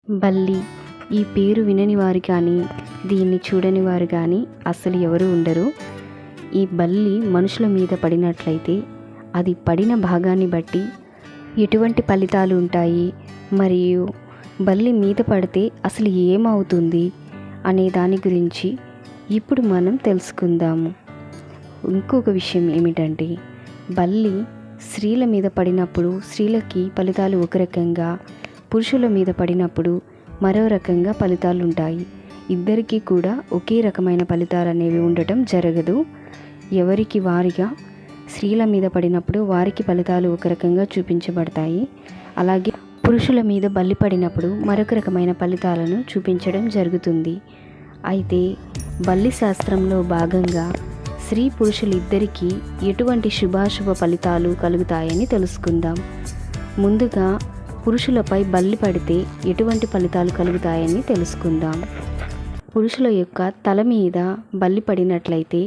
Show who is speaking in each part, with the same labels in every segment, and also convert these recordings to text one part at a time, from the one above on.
Speaker 1: బల్లి ఈ పేరు వినని వారు కానీ దీన్ని చూడని వారు కానీ అస్సలు ఎవరు ఉండరు. ఈ బల్లి మనుషుల మీద పడినట్లయితే అది పడిన భాగాన్ని బట్టి ఎటువంటి ఫలితాలు ఉంటాయి, మరియు బల్లి మీద పడితే అసలు ఏమవుతుంది అనే దాని గురించి ఇప్పుడు మనం తెలుసుకుందాము. ఇంకొక విషయం ఏమిటంటే, బల్లి స్త్రీల మీద పడినప్పుడు స్త్రీలకి ఫలితాలు ఒక రకంగా, పురుషుల మీద పడినప్పుడు మరో రకంగా ఫలితాలు ఉంటాయి. ఇద్దరికీ కూడా ఒకే రకమైన ఫలితాలు అనేవి ఉండటం జరగదు. ఎవరికి వారిగా స్త్రీల మీద పడినప్పుడు వారికి ఫలితాలు ఒక రకంగా చూపించబడతాయి. అలాగే పురుషుల మీద బల్లి పడినప్పుడు మరొక రకమైన ఫలితాలను చూపించడం జరుగుతుంది. అయితే బల్లి శాస్త్రంలో భాగంగా స్త్రీ పురుషులిద్దరికీ ఎటువంటి శుభాశుభ ఫలితాలు కలుగుతాయని తెలుసుకుందాం. ముందుగా పురుషులపై బల్లి పడితే ఎటువంటి ఫలితాలు కలుగుతాయని తెలుసుకుందాం. పురుషుల యొక్క తల మీద బల్లి పడినట్లయితే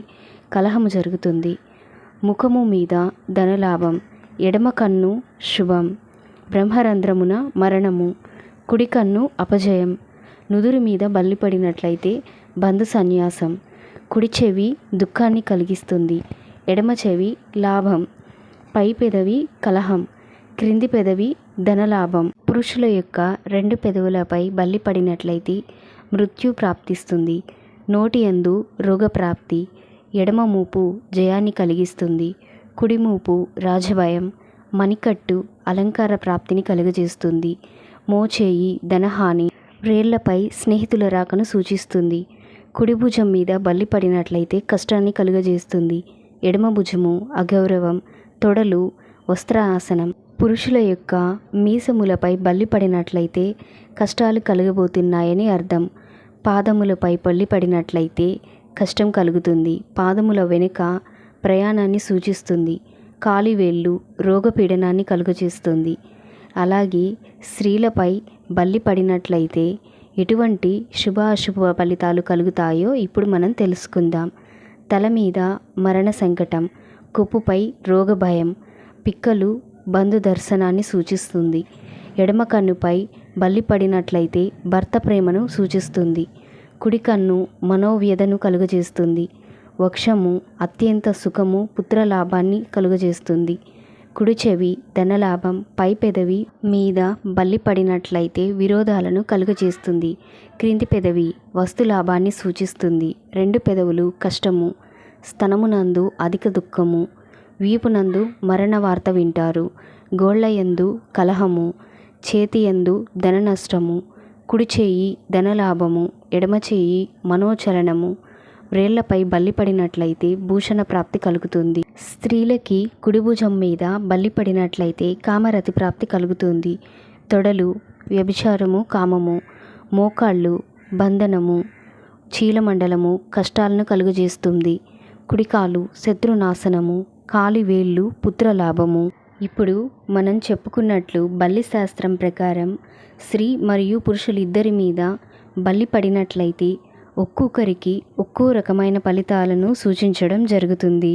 Speaker 1: కలహము జరుగుతుంది. ముఖము మీద ధనలాభం, ఎడమ కన్ను శుభం, బ్రహ్మరంధ్రమున మరణము, కుడి కన్ను అపజయం. నుదురు మీద బల్లి పడినట్లయితే బంధు సన్యాసం, కుడి చెవి దుఃఖాన్ని కలిగిస్తుంది, ఎడమ చెవి లాభం, పై పెదవి కలహం, క్రింది పెదవి ధనలాభం. పురుషుల యొక్క రెండు పెదవులపై బల్లి పడినట్లయితే మృత్యు ప్రాప్తిస్తుంది, నోటి యందు రోగప్రాప్తి, ఎడమ మూపు జయాన్ని కలిగిస్తుంది, కుడి మూపు రాజభయం, మణికట్టు అలంకార ప్రాప్తిని కలుగజేస్తుంది, మోచేయి ధనహాని, వ్రేళ్లపై స్నేహితుల రాకను సూచిస్తుంది. కుడి భుజం మీద బల్లి పడినట్లయితే కష్టాన్ని కలుగజేస్తుంది, ఎడమ భుజము అగౌరవం, తొడలు వస్త్ర ఆసనం. పురుషుల యొక్క మీసములపై బల్లి పడినట్లయితే కష్టాలు కలగబోతున్నాయని అర్థం. పాదములపై బల్లి పడినట్లయితే కష్టం కలుగుతుంది, పాదముల వెనుక ప్రయాణాన్ని సూచిస్తుంది, కాలివేళ్ళు రోగపీడనాన్ని కలుగజేస్తుంది. అలాగే స్త్రీలపై బల్లి పడినట్లయితే ఎటువంటి శుభాశుభ ఫలితాలు కలుగుతాయో ఇప్పుడు మనం తెలుసుకుందాం. తల మీద మరణ సంకటం, కొప్పుపై రోగభయం, పిక్కలు బంధు దర్శనాన్ని సూచిస్తుంది. ఎడమ కన్నుపై బల్లి పడినట్లయితే భర్త ప్రేమను సూచిస్తుంది, కుడి కన్ను మనోవ్యధను కలుగజేస్తుంది, వక్షము అత్యంత సుఖము పుత్రలాభాన్ని కలుగజేస్తుంది, కుడి చెవి ధనలాభం, పై పెదవి మీద బల్లి పడినట్లయితే విరోధాలను కలుగజేస్తుంది, క్రింది పెదవి వస్తులాభాన్ని సూచిస్తుంది, రెండు పెదవులు కష్టము, స్తనమునందు అధిక దుఃఖము, వీపునందు మరణ వార్త వింటారు, గోళ్లయందు కలహము, చేతియందు ధన నష్టము, కుడి చేయి ధనలాభము, ఎడమ చేయి మనోచలనము. వ్రేళ్లపై బల్లి పడినట్లయితే భూషణ ప్రాప్తి కలుగుతుంది. స్త్రీలకి కుడి భుజం మీద బల్లి పడినట్లయితే కామరతి ప్రాప్తి కలుగుతుంది. తొడలు వ్యభిచారము కామము, మోకాళ్ళు బంధనము, చీలమండలము కష్టాలను కలుగజేస్తుంది, కుడికాలు శత్రునాశనము, కాలివేళ్ళు పుత్రలాభము. ఇప్పుడు మనం చెప్పుకున్నట్లు బల్లి శాస్త్రం ప్రకారం స్త్రీ మరియు పురుషులిద్దరి మీద బల్లి పడినట్లయితే ఒక్కొక్కరికి ఒక్కో రకమైన ఫలితాలను సూచించడం జరుగుతుంది.